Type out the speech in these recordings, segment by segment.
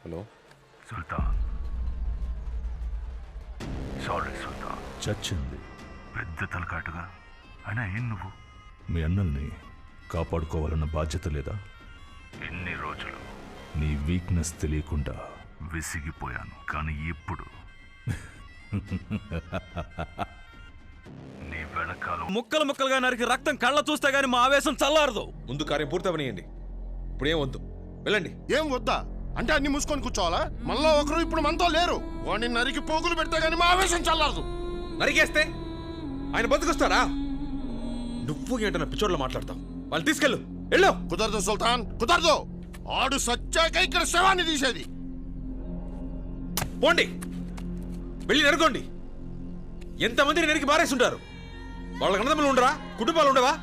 Hello సుల్తాన్. Sorry సుల్తాన్. చచ్చింది. పెద్ద తలకాటుగా అయినా ఏం నువ్వు? మీ అన్నల్ని కాపాడుకోవాలన్న బాధ్యత లేదా? ఎన్ని రోజులు నీ వీక్నెస్ తెలియకుండా విసిగిపోయాను, కానీ ఇప్పుడు నీ వెనకాల ముక్కలు ముక్కలుగా నరికి రక్తం కళ్ళ చూస్తే గానీ మా ఆవేశం చల్లారదు. ముందు కార్యం పూర్తవనియండి. ఇప్పుడు ఏం వద్దు, వెళ్ళండి. ఏం వద్దా అంటే అన్ని మూసుకొని కూర్చోవాలా? మళ్ళా ఒకరు ఇప్పుడు మనతో లేరు. వాడిని నరికి పోగులు పెడితే గానీ మా ఆవేశం చల్లారదు. నరికేస్తే ఆయన బతుకొస్తారా? నువ్వు ఏంటన్నా పిచ్చోడ్లో మాట్లాడతావు? వాళ్ళు తీసుకెళ్ళు, వెళ్ళు. కుదరదు సుల్తాన్, కుదరదు. ఆడు సచ్చాక ఇక్కడ శవాన్ని తీసేది. పోండి, వెళ్ళి నరుకోండి. ఎంతమందిని నరికి మారేస్తుంటారు. వాళ్ళకి అన్నదమ్ములు ఉండరా? కుటుంబాలు ఉండవా?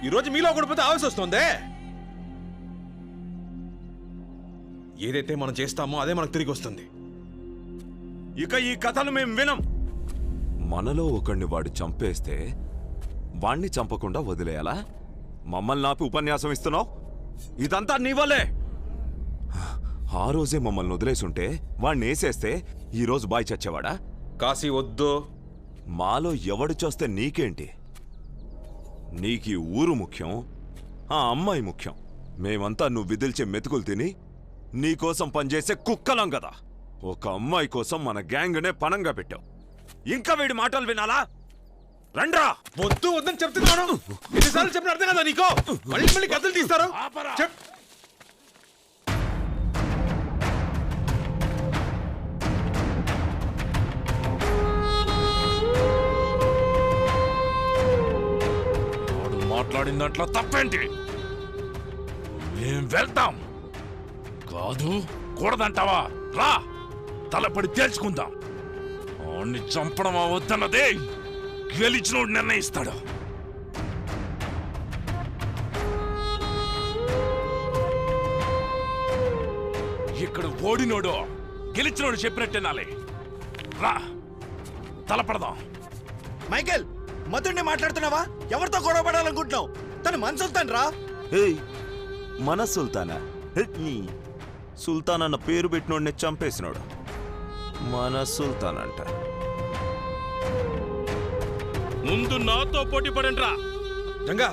ఈరోజు మీలో ఒకటి పోతే ఆవేశం వస్తుందే. ఏదైతే మనం చేస్తామో అదే మనకు తిరిగి వస్తుంది. ఇక ఈ కథలు మేము వినం. మనలో ఒకడిని వాడు చంపేస్తే వాణ్ణి చంపకుండా వదిలేయాలా? మమ్మల్ని ఆపి ఉపన్యాసం ఇస్తున్నావు? ఇదంతా నీ వల్లే. ఆ రోజే మమ్మల్ని వదిలేసుంటే వాణ్ణి వేసేస్తే ఈరోజు బాయ్ చచ్చేవాడా? కాశీ వద్దు. మాలో ఎవడు చూస్తే నీకేంటి? నీకీ ఊరు ముఖ్యం, ఆ అమ్మాయి ముఖ్యం. మేమంతా నువ్వు విదిల్చే మెతుకులు తిని నీకోసం పనిచేసే కుక్కలం కదా. ఒక అమ్మాయి కోసం మన గ్యాంగ్నే పనంగా పెట్టావు. ఇంకా వీడి మాటలు వినాలా? రండ్రా. వద్దు వద్దని చెప్తున్నాను. ఎన్నిసార్లు చెప్పిన అర్థం కదా నీకో? మళ్ళీ మళ్ళీ కథలు తీస్తారు. చెప్. వాడు మాట్లాడిన దాంట్లో తప్పేంటి? మేం వెళ్తాం. కాదు కూడదంటావా? రా, తలపడి తేల్చుకుందాం. వాణ్ణి చంపడమా వద్దన్నదే గెలిచినోడు నిర్ణయిస్తాడు. ఇక్కడ ఓడినోడు గెలిచినోడు చెప్పినట్టేనాలే. రా, తలపడదాం. మైకేల్, మధుడిని మాట్లాడుతున్నావా? ఎవరితో గొడవ పడాలనుకుంటున్నావు? తను మన సుల్తాన్ రా. ఏయ్, మన సుల్తానా? నీ సుల్తాన్ అన్న పేరు పెట్టినోడిని చంపేసినాడు. మన సుల్తాన్ అంట. ముందు నాతో పోటీ పడండి రా. జంగా,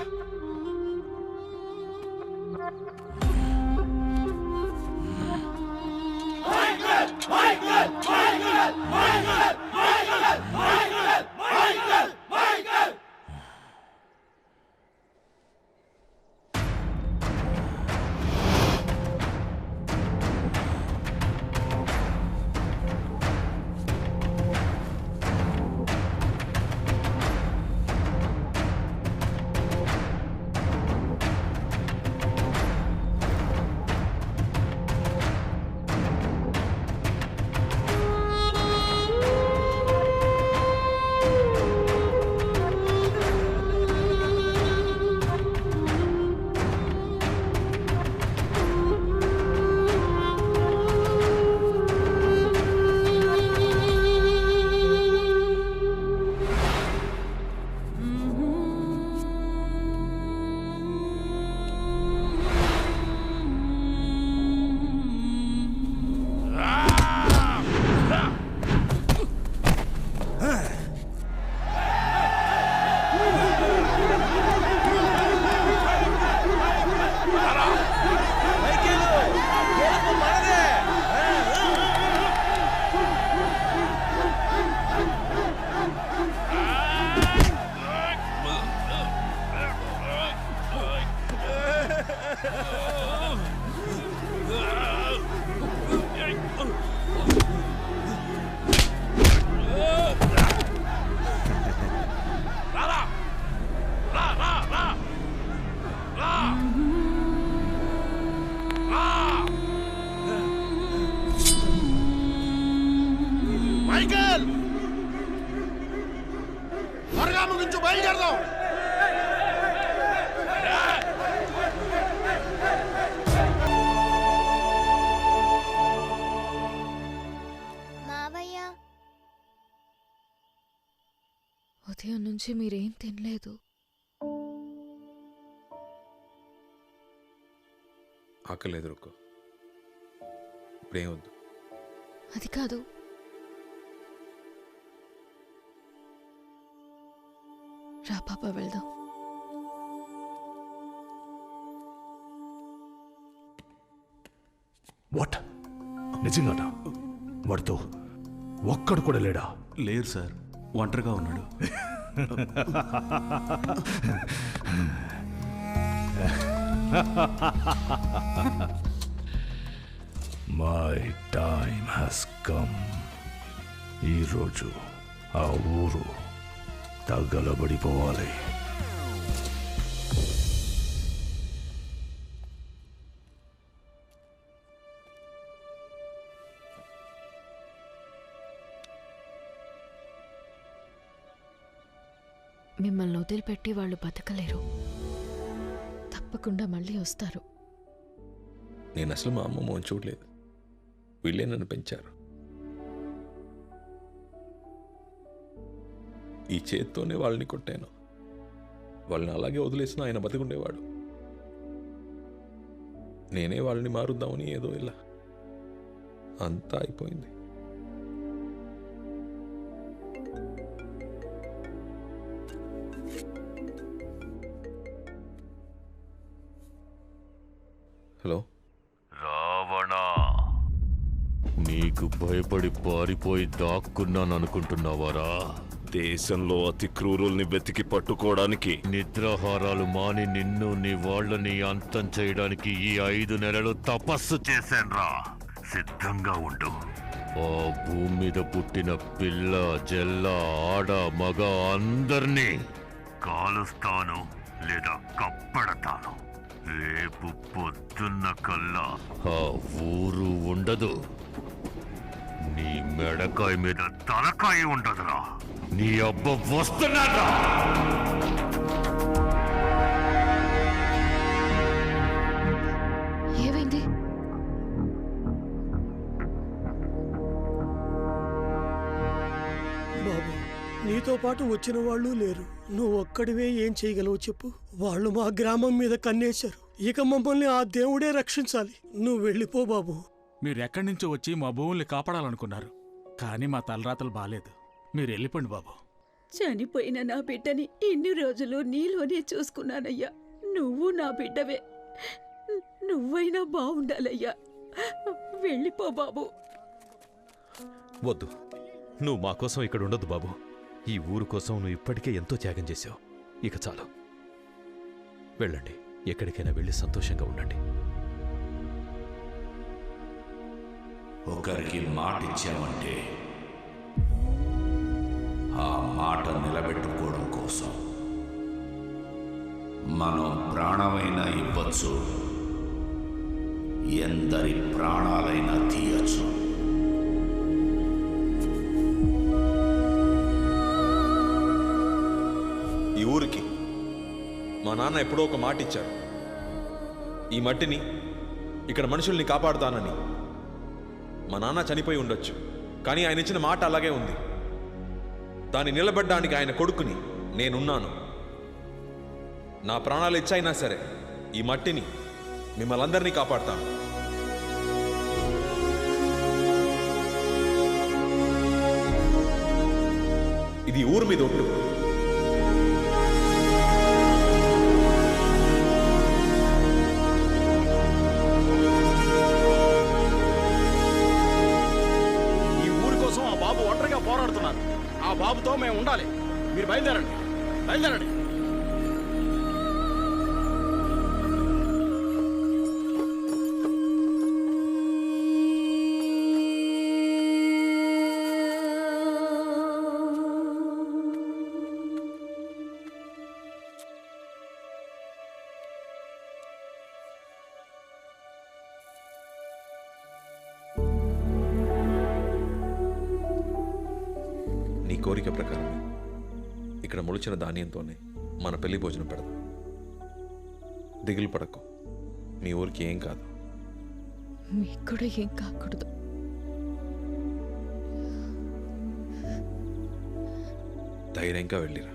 మైకేల్, త్వరగా ముగించు, బయలుదేరదాం. మావయ్య, ఉదయం నుంచి మీరేం తినలేదు. ఆకలేదు రుక్కో. ఇప్పుడేం వద్దు. అది కాదు, రా పాప వెళ్దాం. వాట్? నిజంగానా? వాడితో ఒక్కడు కూడా లేడా? లేరు సార్, ఒంటరిగా ఉన్నాడు. My time has come. ఈరోజు ఆ ఊరు తగలబడిపోవాలి. మిమ్మల్ని వదిలిపెట్టి వాళ్ళు బతకలేరు. తప్పకుండా మళ్ళీ వస్తారు. నేను అసలు మా అమ్మ మోహన్ చూడలేదు. వీళ్ళే నన్ను పెంచారు. ఈ చేత్తోనే వాళ్ళని కొట్టాను. వాళ్ళని అలాగే వదిలేసిన ఆయన బతికుండేవాడు. నేనే వాళ్ళని మారుద్దామని ఏదో ఇలా అంతా అయిపోయింది. హలో రావణ, నీకు భయపడి పారిపోయి దాక్కున్నాననుకుంటున్నావారా? దేశంలో అతి క్రూరుల్ని వెతికి పట్టుకోవడానికి నిద్రాహారాలు మాని నిన్ను నీ వాళ్ళని అంతం చేయడానికి ఈ 5 నెలలు తపస్సు చేశాన్రా. సిద్ధంగా ఉండు. ఆ భూమి మీద పుట్టిన పిల్ల, జల్ల, ఆడ, మగ అందర్నీ కాలుస్తాను లేదా కప్పడతాను. రేపు పొద్దున్న కల్లా ఆ ఊరు ఉండదు. నీ మెడకాయ మీద తలకాయ ఉండదురా. నీ అబ్బ వస్తున్నాడా? ఏమైంది? బాబు, నీతో పాటు వచ్చిన వాళ్ళు లేరు. నువ్వు ఒక్కడివే ఏం చేయగలవు చెప్పు. వాళ్ళు మా గ్రామం మీద కన్నేశారు. ఇక మమ్మల్ని ఆ దేవుడే రక్షించాలి. నువ్వు వెళ్ళిపో బాబు. మీరెక్కడి నుంచో వచ్చి మా భూముల్ని కాపాడాలనుకున్నారు, కానీ మా తలరాతలు బాలేదు. మీరు వెళ్ళిపోండి బాబు. చనిపోయిన నా బిడ్డని ఇన్ని రోజులు నీలోనే చూసుకున్నానయ్యా. నువ్వు నా బిడ్డవే. నువ్వైనా బాగుండాలయ్యా. వెళ్ళిపో బాబు. వద్దు, నువ్వు మా కోసం ఇక్కడ ఉండదు బాబు. ఈ ఊరు కోసం నువ్వు ఇప్పటికే ఎంతో త్యాగం చేశావు. ఇక చాలు, వెళ్ళండి. ఎక్కడికైనా వెళ్ళి సంతోషంగా ఉండండి. ఒకరికి మాట ఇచ్చామంటే ఆ మాట నిలబెట్టుకోవడం కోసం మనం ప్రాణమైనా ఇవ్వచ్చు, ఎందరి ప్రాణాలైనా తీయచ్చు. ఈ ఊరికి మా నాన్న ఎప్పుడో ఒక మాట ఇచ్చారు. ఈ మట్టిని, ఇక్కడ మనుషుల్ని కాపాడుతానని. మా నాన్న చనిపోయి ఉండొచ్చు, కానీ ఆయన ఇచ్చిన మాట అలాగే ఉంది. దాన్ని నిలబడ్డానికి ఆయన కొడుకుని నేనున్నాను. నా ప్రాణాలు ఇచ్చైనా సరే ఈ మట్టిని, మిమ్మల్ని అందరినీ కాపాడుతాను. ఇది ఊరు మీద ఒట్టు. ఒంటరిగా పోరాడుతున్నారు. ఆ బాబుతో మేము ఉండాలి. మీరు బయలుదేరండి, బయలుదేరండి. నీ కోరిక ప్రకారం ఇక్కడ మొలిచిన ధాన్యంతోనే మన పెళ్లి భోజనం పెడదాం. దిగులు పడకు, మీ ఊరికి ఏం కాదు. మీకు కూడా ఏం కాకూడదు. ధైర్యంగా వెళ్ళిరా.